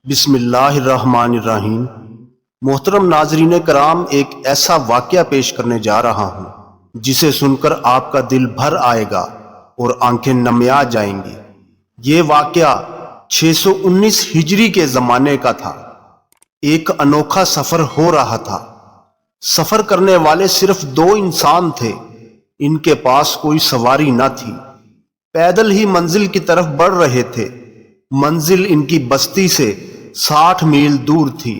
بسم اللہ الرحمن الرحیم۔ محترم ناظرین کرام، ایک ایسا واقعہ پیش کرنے جا رہا ہوں جسے سن کر آپ کا دل بھر آئے گا اور آنکھیں نمیا جائیں گی۔ یہ واقعہ 619 ہجری کے زمانے کا تھا۔ ایک انوکھا سفر ہو رہا تھا۔ سفر کرنے والے صرف 2 انسان تھے۔ ان کے پاس کوئی سواری نہ تھی۔ پیدل ہی منزل کی طرف بڑھ رہے تھے۔ منزل ان کی بستی سے 60 میل دور تھی۔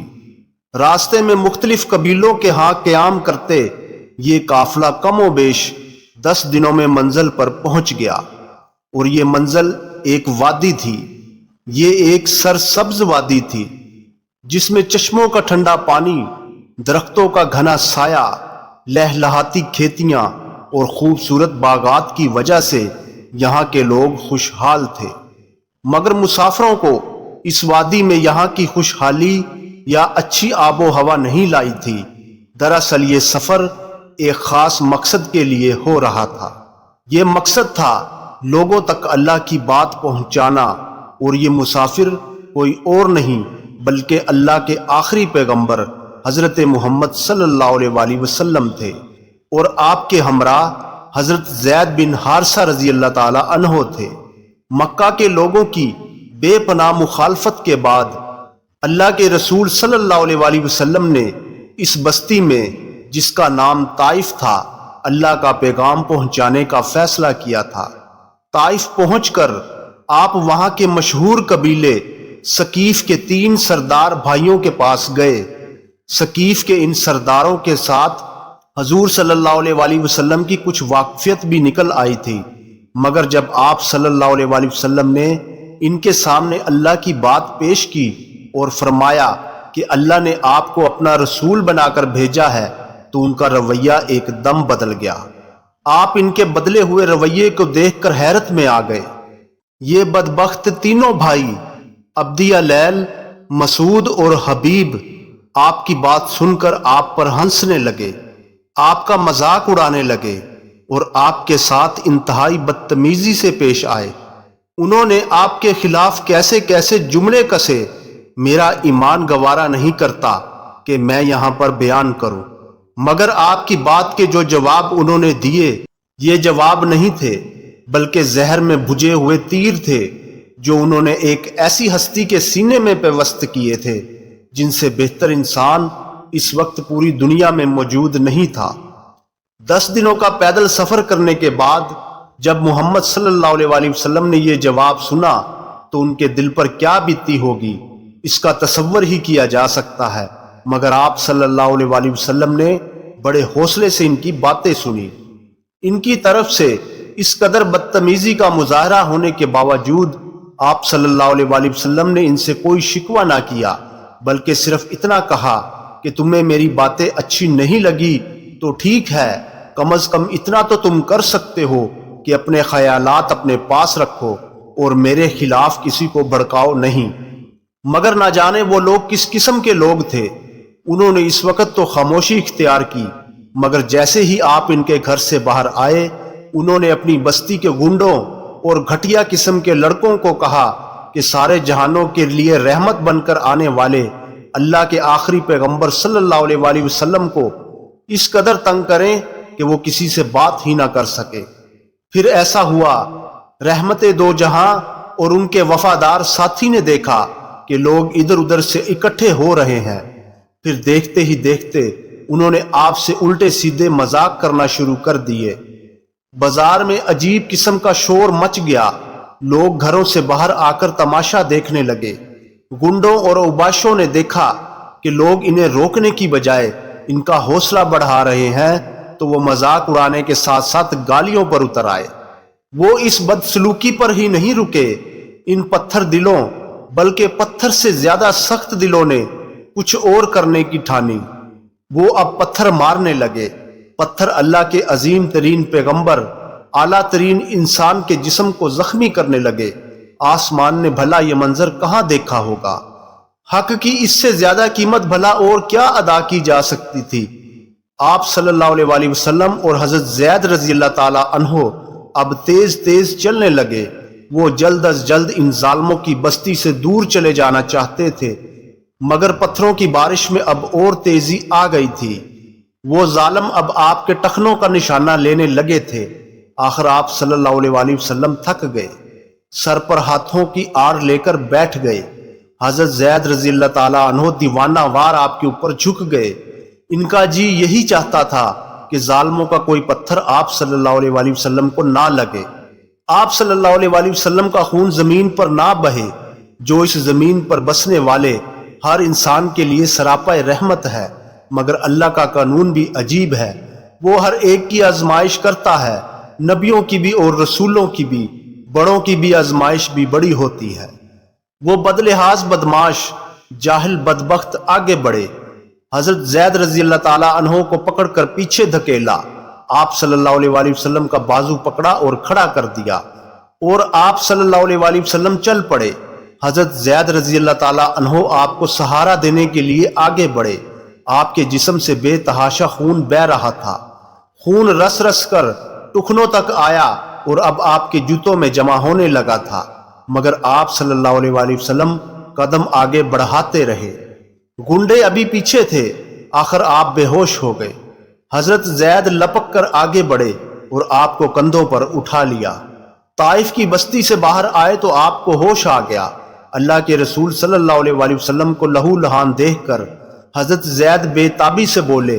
راستے میں مختلف قبیلوں کے ہاں قیام کرتے یہ قافلہ کم و بیش 10 دنوں میں منزل پر پہنچ گیا، اور یہ منزل ایک وادی تھی۔ یہ ایک سرسبز وادی تھی جس میں چشموں کا ٹھنڈا پانی، درختوں کا گھنا سایہ، لہلہاتی کھیتیاں اور خوبصورت باغات کی وجہ سے یہاں کے لوگ خوشحال تھے۔ مگر مسافروں کو اس وادی میں یہاں کی خوشحالی یا اچھی آب و ہوا نہیں لائی تھی۔ دراصل یہ سفر ایک خاص مقصد کے لیے ہو رہا تھا۔ یہ مقصد تھا لوگوں تک اللہ کی بات پہنچانا، اور یہ مسافر کوئی اور نہیں بلکہ اللہ کے آخری پیغمبر حضرت محمد صلی اللہ علیہ وآلہ وسلم تھے، اور آپ کے ہمراہ حضرت زید بن حارثہ رضی اللہ تعالی عنہ تھے۔ مکہ کے لوگوں کی بے پناہ مخالفت کے بعد اللہ کے رسول صلی اللہ علیہ وآلہ وسلم نے اس بستی میں، جس کا نام طائف تھا، اللہ کا پیغام پہنچانے کا فیصلہ کیا تھا۔ طائف پہنچ کر آپ وہاں کے مشہور قبیلے ثقیف کے 3 سردار بھائیوں کے پاس گئے۔ ثقیف کے ان سرداروں کے ساتھ حضور صلی اللہ علیہ وآلہ وسلم کی کچھ واقفیت بھی نکل آئی تھی، مگر جب آپ صلی اللہ علیہ وآلہ وسلم نے ان کے سامنے اللہ کی بات پیش کی اور فرمایا کہ اللہ نے آپ کو اپنا رسول بنا کر بھیجا ہے، تو ان کا رویہ ایک دم بدل گیا۔ آپ ان کے بدلے ہوئے رویے کو دیکھ کر حیرت میں آ گئے۔ یہ بدبخت تینوں بھائی عبدیہ لیل، مسعود اور حبیب آپ کی بات سن کر آپ پر ہنسنے لگے، آپ کا مذاق اڑانے لگے اور آپ کے ساتھ انتہائی بدتمیزی سے پیش آئے۔ انہوں نے آپ کے خلاف کیسے کیسے جملے کسے، میرا ایمان گوارا نہیں کرتا کہ میں یہاں پر بیان کروں۔ مگر آپ کی بات کے جو جواب انہوں نے دیے، یہ جواب نہیں تھے بلکہ زہر میں بھجے ہوئے تیر تھے، جو انہوں نے ایک ایسی ہستی کے سینے میں پیوست کیے تھے جن سے بہتر انسان اس وقت پوری دنیا میں موجود نہیں تھا۔ 10 دنوں کا پیدل سفر کرنے کے بعد جب محمد صلی اللہ علیہ وآلہ وسلم نے یہ جواب سنا تو ان کے دل پر کیا بیتی ہوگی، اس کا تصور ہی کیا جا سکتا ہے۔ مگر آپ صلی اللہ علیہ وآلہ وسلم نے بڑے حوصلے سے ان کی باتیں سنی۔ ان کی طرف سے اس قدر بدتمیزی کا مظاہرہ ہونے کے باوجود آپ صلی اللہ علیہ وآلہ وسلم نے ان سے کوئی شکوہ نہ کیا، بلکہ صرف اتنا کہا کہ تمہیں میری باتیں اچھی نہیں لگی تو ٹھیک ہے، کم از کم اتنا تو تم کر سکتے ہو کہ اپنے خیالات اپنے پاس رکھو اور میرے خلاف کسی کو بھڑکاؤ نہیں۔ مگر نہ جانے وہ لوگ کس قسم کے لوگ تھے۔ انہوں نے اس وقت تو خاموشی اختیار کی، مگر جیسے ہی آپ ان کے گھر سے باہر آئے، انہوں نے اپنی بستی کے گنڈوں اور گھٹیا قسم کے لڑکوں کو کہا کہ سارے جہانوں کے لیے رحمت بن کر آنے والے اللہ کے آخری پیغمبر صلی اللہ علیہ وآلہ وسلم کو اس قدر تنگ کریں کہ وہ کسی سے بات ہی نہ کر سکے۔ پھر ایسا ہوا، رحمت دو جہاں اور ان کے وفادار ساتھی نے دیکھا کہ لوگ ادھر ادھر سے اکٹھے ہو رہے ہیں۔ پھر دیکھتے ہی دیکھتے انہوں نے آپ سے الٹے سیدھے مذاق کرنا شروع کر دیے۔ بازار میں عجیب قسم کا شور مچ گیا۔ لوگ گھروں سے باہر آ کر تماشا دیکھنے لگے۔ گنڈوں اور اوباشوں نے دیکھا کہ لوگ انہیں روکنے کی بجائے ان کا حوصلہ بڑھا رہے ہیں، تو وہ مذاق اڑانے کے ساتھ ساتھ گالیوں پر اتر آئے۔ وہ اس بدسلوکی پر ہی نہیں رکے۔ ان پتھر دلوں بلکہ پتھر سے زیادہ سخت دلوں نے کچھ اور کرنے کی ٹھانی۔ وہ اب پتھر مارنے لگے۔ پتھر اللہ کے عظیم ترین پیغمبر، اعلیٰ ترین انسان کے جسم کو زخمی کرنے لگے۔ آسمان نے بھلا یہ منظر کہاں دیکھا ہوگا؟ حق کی اس سے زیادہ قیمت بھلا اور کیا ادا کی جا سکتی تھی؟ آپ صلی اللہ علیہ وآلہ وسلم اور حضرت زید رضی اللہ تعالی عنہ اب تیز تیز چلنے لگے، وہ جلد از جلد ان ظالموں کی بستی سے دور چلے جانا چاہتے تھے، مگر پتھروں کی بارش میں اب اور تیزی آ گئی تھی۔ وہ ظالم اب آپ کے ٹخنوں کا نشانہ لینے لگے تھے۔ آخر آپ صلی اللہ علیہ وآلہ وسلم تھک گئے، سر پر ہاتھوں کی آڑ لے کر بیٹھ گئے۔ حضرت زید رضی اللہ تعالیٰ عنہ دیوانہ وار آپ کے اوپر جھک گئے۔ ان کا جی یہی چاہتا تھا کہ ظالموں کا کوئی پتھر آپ صلی اللہ علیہ وآلہ وسلم کو نہ لگے، آپ صلی اللہ علیہ وآلہ وسلم کا خون زمین پر نہ بہے، جو اس زمین پر بسنے والے ہر انسان کے لیے سراپا رحمت ہے۔ مگر اللہ کا قانون بھی عجیب ہے، وہ ہر ایک کی آزمائش کرتا ہے، نبیوں کی بھی اور رسولوں کی بھی، بڑوں کی بھی آزمائش بھی بڑی ہوتی ہے۔ وہ بدلحاظ بدماش جاہل بدبخت آگے بڑھے، حضرت زید رضی اللہ تعالیٰ عنہ کو پکڑ کر پیچھے دھکیلا، آپ صلی اللہ علیہ وآلہ وسلم کا بازو پکڑا اور کھڑا کر دیا، اور آپ صلی اللہ علیہ وآلہ وسلم چل پڑے۔ حضرت زید رضی اللہ تعالیٰ عنہ آپ کو سہارا دینے کے لیے آگے بڑھے۔ آپ کے جسم سے بے تحاشا خون بہہ رہا تھا، خون رس رس کر ٹخنوں تک آیا اور اب آپ کے جوتوں میں جمع ہونے لگا تھا، مگر آپ صلی اللہ علیہ وآلہ وسلم قدم آگے بڑھاتے رہے۔ گنڈے ابھی پیچھے تھے، آخر آپ بے ہوش ہو گئے۔ حضرت زید لپک کر آگے بڑھے اور آپ کو کندھوں پر اٹھا لیا۔ طائف کی بستی سے باہر آئے تو آپ کو ہوش آ گیا۔ اللہ کے رسول صلی اللہ علیہ وآلہ وسلم کو لہو لہان دیکھ کر حضرت زید بے تابی سے بولے،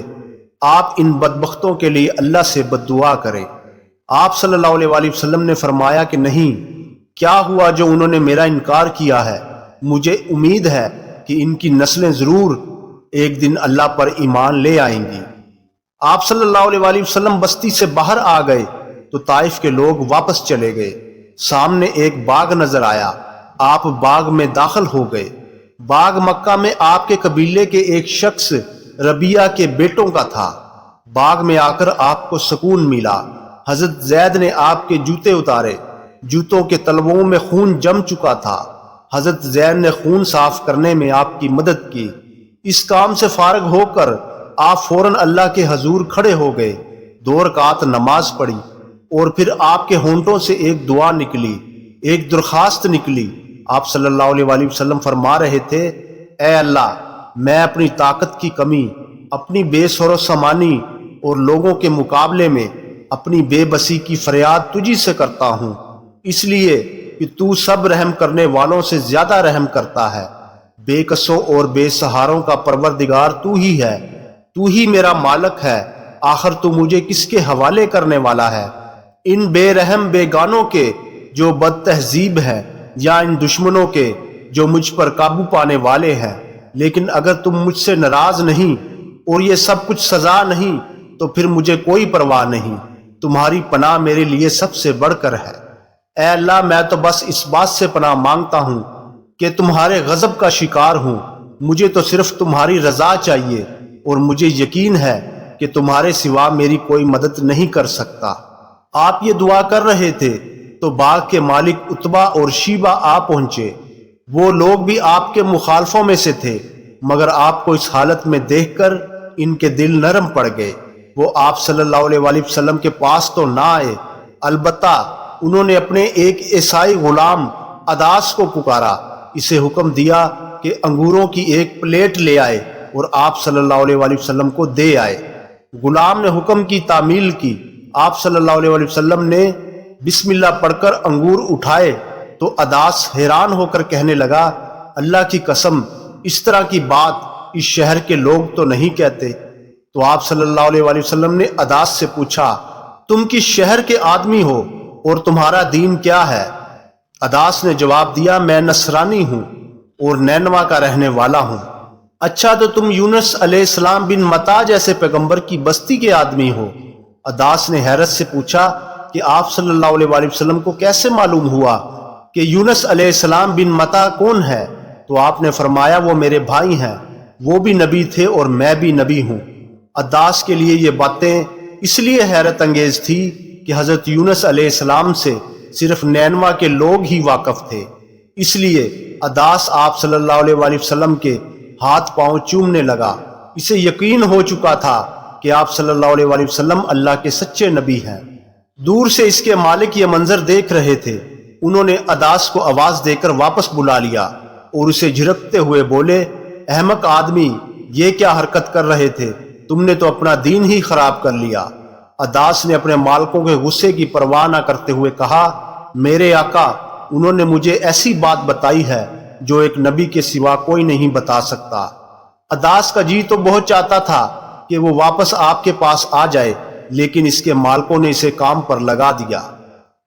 آپ ان بدبختوں کے لیے اللہ سے بد دعا کریں۔ آپ صلی اللہ علیہ وآلہ وسلم نے فرمایا کہ نہیں، کیا ہوا جو انہوں نے میرا انکار کیا ہے؟ مجھے امید ہے کہ ان کی نسلیں ضرور ایک دن اللہ پر ایمان لے آئیں گی۔ آپ صلی اللہ علیہ وآلہ وسلم بستی سے باہر آ گئے تو طائف کے لوگ واپس چلے گئے۔ سامنے ایک باغ نظر آیا، آپ باغ میں داخل ہو گئے۔ باغ مکہ میں آپ کے قبیلے کے ایک شخص ربیہ کے بیٹوں کا تھا۔ باغ میں آ کر آپ کو سکون ملا۔ حضرت زید نے آپ کے جوتے اتارے، جوتوں کے تلووں میں خون جم چکا تھا۔ حضرت زید نے خون صاف کرنے میں آپ کی مدد کی۔ اس کام سے فارغ ہو کر آپ فوراً اللہ کے حضور کھڑے ہو گئے، 2 رکعت نماز پڑھی، اور پھر آپ کے ہونٹوں سے ایک دعا نکلی، ایک درخواست نکلی۔ آپ صلی اللہ علیہ وآلہ وسلم فرما رہے تھے، اے اللہ، میں اپنی طاقت کی کمی، اپنی بے سر و سامانی اور لوگوں کے مقابلے میں اپنی بے بسی کی فریاد تجھی سے کرتا ہوں، اس لیے کہ تو سب رحم کرنے والوں سے زیادہ رحم کرتا ہے۔ بے کسوں اور بے سہاروں کا پروردگار تو ہی ہے، تو ہی میرا مالک ہے، آخر تو مجھے کس کے حوالے کرنے والا ہے؟ ان بے رحم بیگانوں کے جو بد تہذیب ہے، یا ان دشمنوں کے جو مجھ پر قابو پانے والے ہیں؟ لیکن اگر تم مجھ سے ناراض نہیں اور یہ سب کچھ سزا نہیں تو پھر مجھے کوئی پرواہ نہیں، تمہاری پناہ میرے لیے سب سے بڑھ کر ہے۔ اے اللہ، میں تو بس اس بات سے پناہ مانگتا ہوں کہ تمہارے غضب کا شکار ہوں، مجھے تو صرف تمہاری رضا چاہیے، اور مجھے یقین ہے کہ تمہارے سوا میری کوئی مدد نہیں کر سکتا۔ آپ یہ دعا کر رہے تھے تو باغ کے مالک عتبہ اور شیبہ آ پہنچے۔ وہ لوگ بھی آپ کے مخالفوں میں سے تھے، مگر آپ کو اس حالت میں دیکھ کر ان کے دل نرم پڑ گئے۔ وہ آپ صلی اللہ علیہ وآلہ وسلم کے پاس تو نہ آئے، البتہ انہوں نے اپنے ایک عیسائی غلام اداس کو پکارا، اسے حکم دیا کہ انگوروں کی ایک پلیٹ لے آئے اور آپ صلی اللہ علیہ وآلہ وسلم کو دے آئے۔ غلام نے حکم کی تعمیل کی۔ آپ صلی اللہ علیہ وآلہ وسلم نے بسم اللہ پڑھ کر انگور اٹھائے تو اداس حیران ہو کر کہنے لگا، اللہ کی قسم، اس طرح کی بات اس شہر کے لوگ تو نہیں کہتے۔ تو آپ صلی اللہ علیہ وآلہ وسلم نے اداس سے پوچھا، تم کس شہر کے آدمی ہو اور تمہارا دین کیا ہے؟ اداس نے جواب دیا، میں نصرانی ہوں اور نینوا کا رہنے والا ہوں۔ اچھا، تو تم یونس علیہ السلام بن متا جیسے پیغمبر کی بستی کے آدمی ہو؟ اداس نے حیرت سے پوچھا کہ آپ صلی اللہ علیہ وآلہ وسلم کو کیسے معلوم ہوا کہ یونس علیہ السلام بن متا کون ہے؟ تو آپ نے فرمایا، وہ میرے بھائی ہیں، وہ بھی نبی تھے اور میں بھی نبی ہوں۔ اداس کے لیے یہ باتیں اس لیے حیرت انگیز تھی کہ حضرت یونس علیہ السلام سے صرف نینوا کے لوگ ہی واقف تھے، اس لیے اداس آپ صلی اللہ علیہ وآلہ وسلم کے ہاتھ پاؤں چومنے لگا۔ اسے یقین ہو چکا تھا کہ آپ صلی اللہ علیہ وآلہ وسلم اللہ کے سچے نبی ہیں۔ دور سے اس کے مالک یہ منظر دیکھ رہے تھے، انہوں نے اداس کو آواز دے کر واپس بلا لیا اور اسے جھڑکتے ہوئے بولے، احمق آدمی، یہ کیا حرکت کر رہے تھے؟ تم نے تو اپنا دین ہی خراب کر لیا۔ اداس نے اپنے مالکوں کے غصے کی پرواہ نہ کرتے ہوئے کہا، میرے آقا، انہوں نے مجھے ایسی بات بتائی ہے جو ایک نبی کے سوا کوئی نہیں بتا سکتا۔ اداس کا جی تو بہت چاہتا تھا کہ وہ واپس آپ کے پاس آ جائے، لیکن اس کے مالکوں نے اسے کام پر لگا دیا۔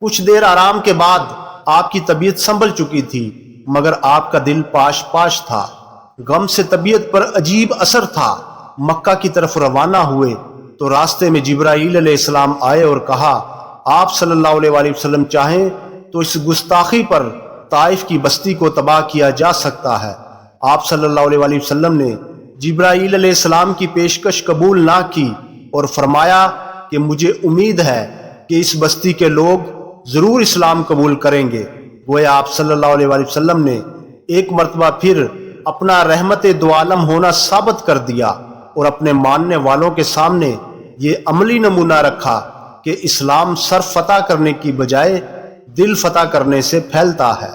کچھ دیر آرام کے بعد آپ کی طبیعت سنبھل چکی تھی، مگر آپ کا دل پاش پاش تھا۔ غم سے طبیعت پر عجیب اثر تھا۔ مکہ کی طرف روانہ ہوئے تو راستے میں جبرائیل علیہ السلام آئے اور کہا، آپ صلی اللہ علیہ وآلہ وسلم چاہیں تو اس گستاخی پر طائف کی بستی کو تباہ کیا جا سکتا ہے۔ آپ صلی اللہ علیہ وآلہ وسلم نے جبرائیل علیہ السلام کی پیشکش قبول نہ کی اور فرمایا کہ مجھے امید ہے کہ اس بستی کے لوگ ضرور اسلام قبول کریں گے۔ گویا آپ صلی اللہ علیہ وآلہ وسلم نے ایک مرتبہ پھر اپنا رحمت دو عالم ہونا ثابت کر دیا اور اپنے ماننے والوں کے سامنے یہ عملی نمونہ رکھا کہ اسلام سر فتح کرنے کی بجائے دل فتح کرنے سے پھیلتا ہے۔